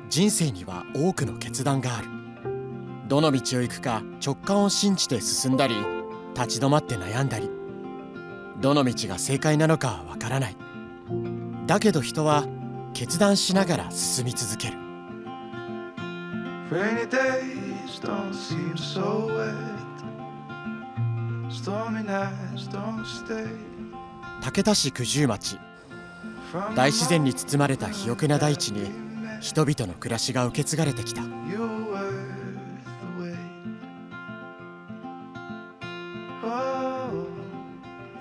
人生には多くの決断がある。どの道を行くか直感を信じて進んだり、立ち止まって悩んだり、どの道が正解なのかはわからない。だけど人は決断しながら進み続ける。Rainy days don't seem so wet. Stormy nights don't stay. 竹田市九十町、大自然に包まれた肥沃な大地に人々の暮らしが受け継がれてきた。You're worth the wait. Oh,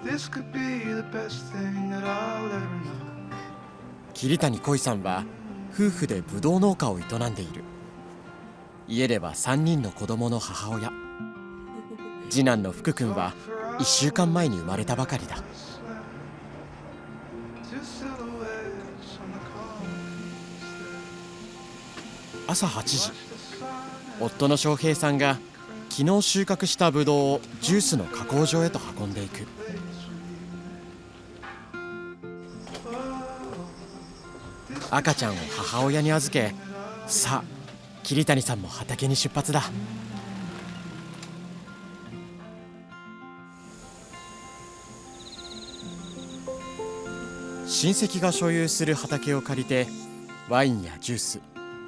this could be the best thing that I'll ever know. 桐谷恋さんは夫婦でブドウ農家を営んでいる。家では3人の子供の母親。次男の福君は1週間前に生まれたばかりだ。Two silhouettes on the corner. 朝8時、夫の翔平さんが昨日収穫したブドウをジュースの加工場へと運んでいく。赤ちゃんを母親に預け、さあ桐谷さんも畑に出発だ。親戚が所有する畑を借りて、ワインやジュース、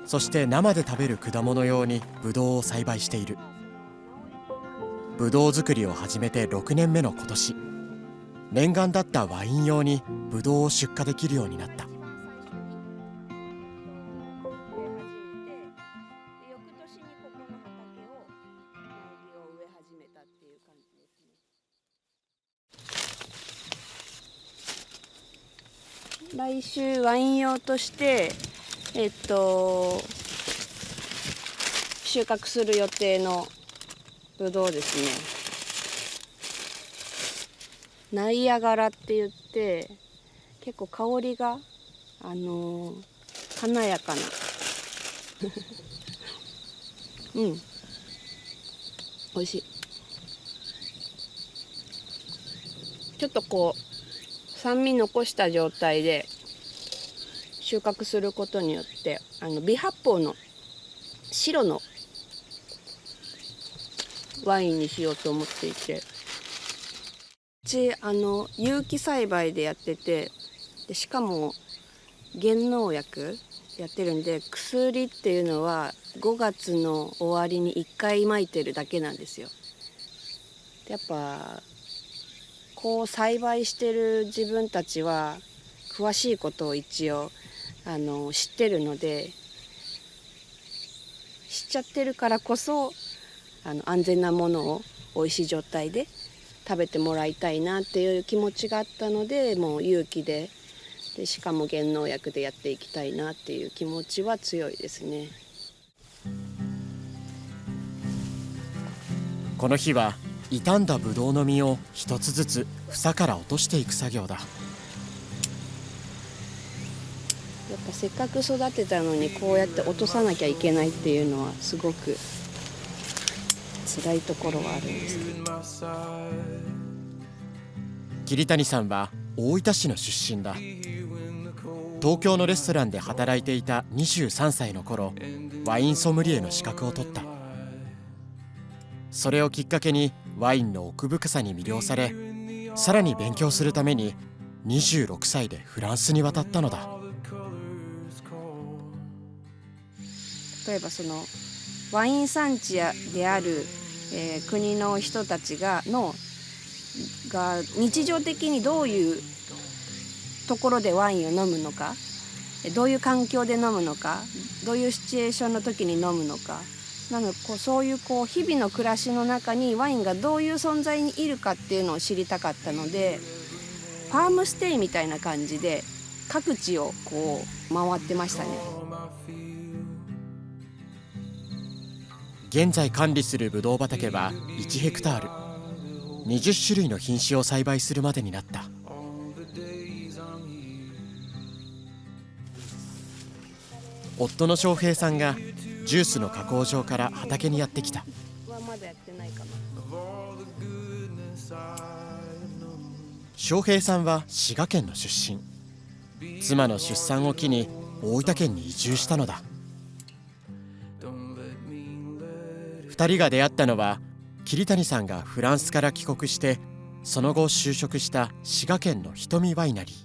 そして生で食べる果物用にブドウを栽培している。ブドウ作りを始めて6年目の今年、念願だったワイン用にブドウを出荷できるようになった。来週ワイン用として収穫する予定のブドウですね。ナイアガラって言って結構香りが華やかな美味しい。ちょっとこう酸味残した状態で収穫することによって微発泡の白のワインにしようと思っていて、うち有機栽培でやってて、でしかも減農薬やってるんで、薬っていうのは5月の終わりに1回撒いてるだけなんですよ。でやっぱこう栽培してる自分たちは詳しいことを一応知ってるので、知っちゃってるからこそ安全なものを美味しい状態で食べてもらいたいなっていう気持ちがあったので、もう有機でしかも減農薬でやっていきたいなっていう気持ちは強いですね。この日は傷んだブドウの実を一つずつ房から落としていく作業だ。やっぱせっかく育てたのにこうやって落とさなきゃいけないっていうのはすごく辛いところはあるんですけど。桐谷さんは大分市の出身だ。東京のレストランで働いていた23歳の頃、ワインソムリエの資格を取った。それをきっかけにワインの奥深さに魅了され、さらに勉強するために26歳でフランスに渡ったのだ。例えばそのワイン産地である、国の人たちが日常的にどういうところでワインを飲むのか、どういう環境で飲むのか、どういうシチュエーションの時に飲むのか、そういう日々の暮らしの中にワインがどういう存在にいるかっていうのを知りたかったので、ファームステイみたいな感じで各地を回ってましたね。現在管理するブドウ畑は1ヘクタール、20種類の品種を栽培するまでになった。夫の翔平さんがジュースの加工場から畑にやってきた。まだやってないかな。翔平さんは滋賀県の出身。妻の出産を機に大分県に移住したのだ。2人が出会ったのは桐谷さんがフランスから帰国してその後就職した滋賀県の瞳ワイナリー。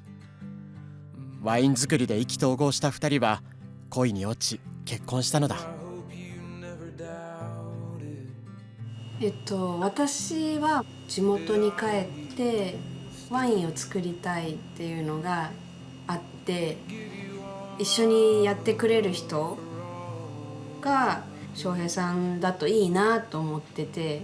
ワイン作りで意気投合した2人は恋に落ち結婚したのだ。私は地元に帰ってワインを作りたいっていうのがあって、一緒にやってくれる人が翔平さんだといいなと思ってて、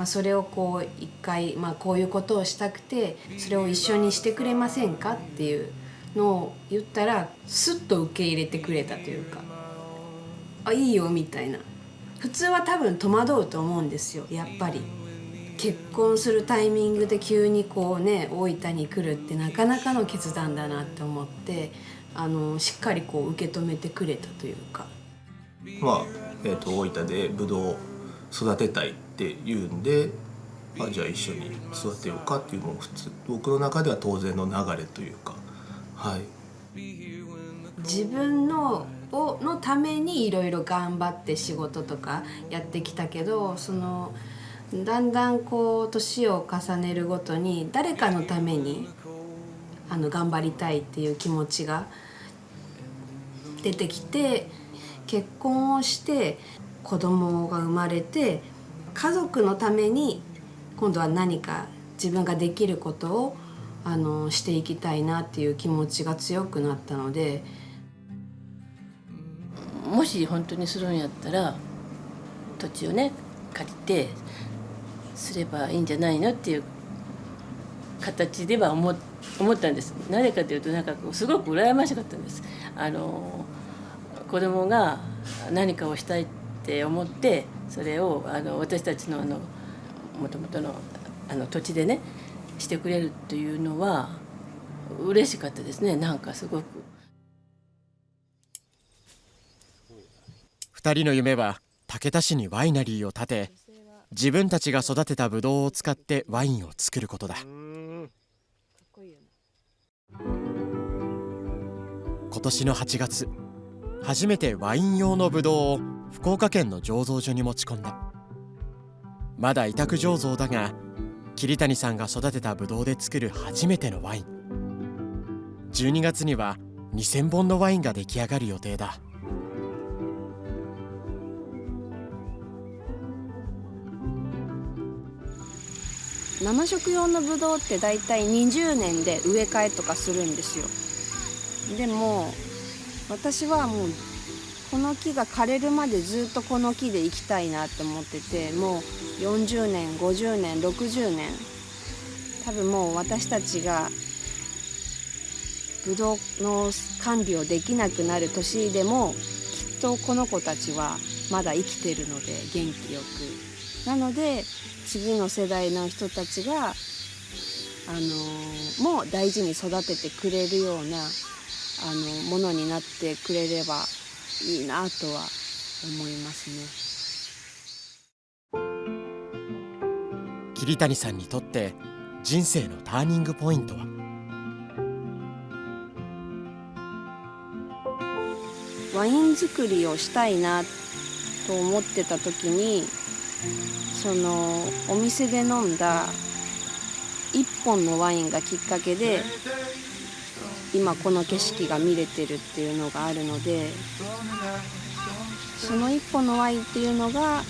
それをこう一回、こういうことをしたくてそれを一緒にしてくれませんかっていうのを言ったらスッと受け入れてくれたというか、いいよみたいな。普通は多分戸惑うと思うんですよ。やっぱり結婚するタイミングで急にこうね大分に来るってなかなかの決断だなって思って、しっかりこう受け止めてくれたというか。大分でブドウを育てたいって言うんで、じゃあ一緒に育てようかっていうのも普通僕の中では当然の流れというか、はい、自分のためにいろいろ頑張って仕事とかやってきたけど、だんだんこう年を重ねるごとに誰かのために頑張りたいっていう気持ちが出てきて、結婚をして子供が生まれて家族のために今度は何か自分ができることをしていきたいなっていう気持ちが強くなったので、もし本当にするんやったら土地をね借りてすればいいんじゃないのっていう形では思ったんです。なぜかというとすごく羨ましかったんです。子供が何かをしたいって思ってそれを私たちのもともとの土地でねしてくれるっていうのは嬉しかったですね。すごく2人の夢は竹田市にワイナリーを建て、自分たちが育てたブドウを使ってワインを作ることだ。今年の8月、初めてワイン用のブドウを福岡県の醸造所に持ち込んだ。まだ委託醸造だが、桐谷さんが育てたブドウで作る初めてのワイン。12月には2000本のワインが出来上がる予定だ。生食用のブドウってだいたい20年で植え替えとかするんですよ。でも私はもうこの木が枯れるまでずっとこの木で生きたいなって思ってて、もう40年50年60年、多分もう私たちがブドウの管理をできなくなる年でもきっとこの子たちはまだ生きてるので元気よく。なので次の世代の人たちがもう大事に育ててくれるようなものになってくれればいいなとは思いますね。桐谷さんにとって人生のターニングポイントは、ワイン作りをしたいなと思ってた時に、お店で飲んだ一本のワインがきっかけで今この景色が見れてるっていうのがあるので、その一本のワインっていうのが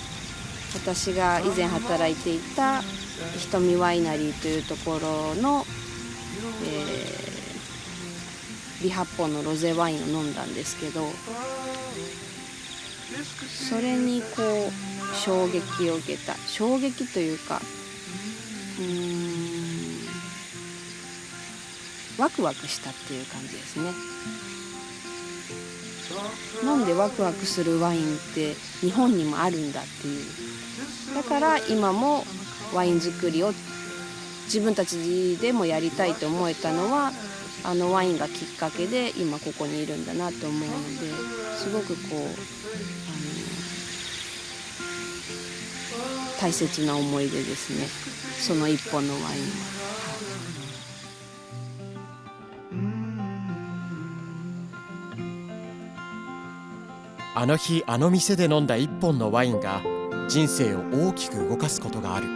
私が以前働いていた瞳ワイナリーというところの、微発泡のロゼワインを飲んだんですけど、それにこう衝撃を受けた。衝撃というかワクワクしたっていう感じですね。なんでワクワクするワインって日本にもあるんだっていう。だから今もワイン作りを自分たちでもやりたいと思えたのはワインがきっかけで今ここにいるんだなと思うので、すごくこう大切な思い出ですね、その一本のワインは。あの日あの店で飲んだ一本のワインが人生を大きく動かすことがある。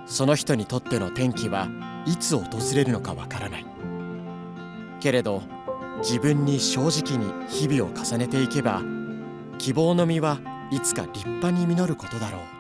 その人にとっての転機はいつ訪れるのかわからない。けれど自分に正直に日々を重ねていけば、希望の実はいつか立派に実ることだろう。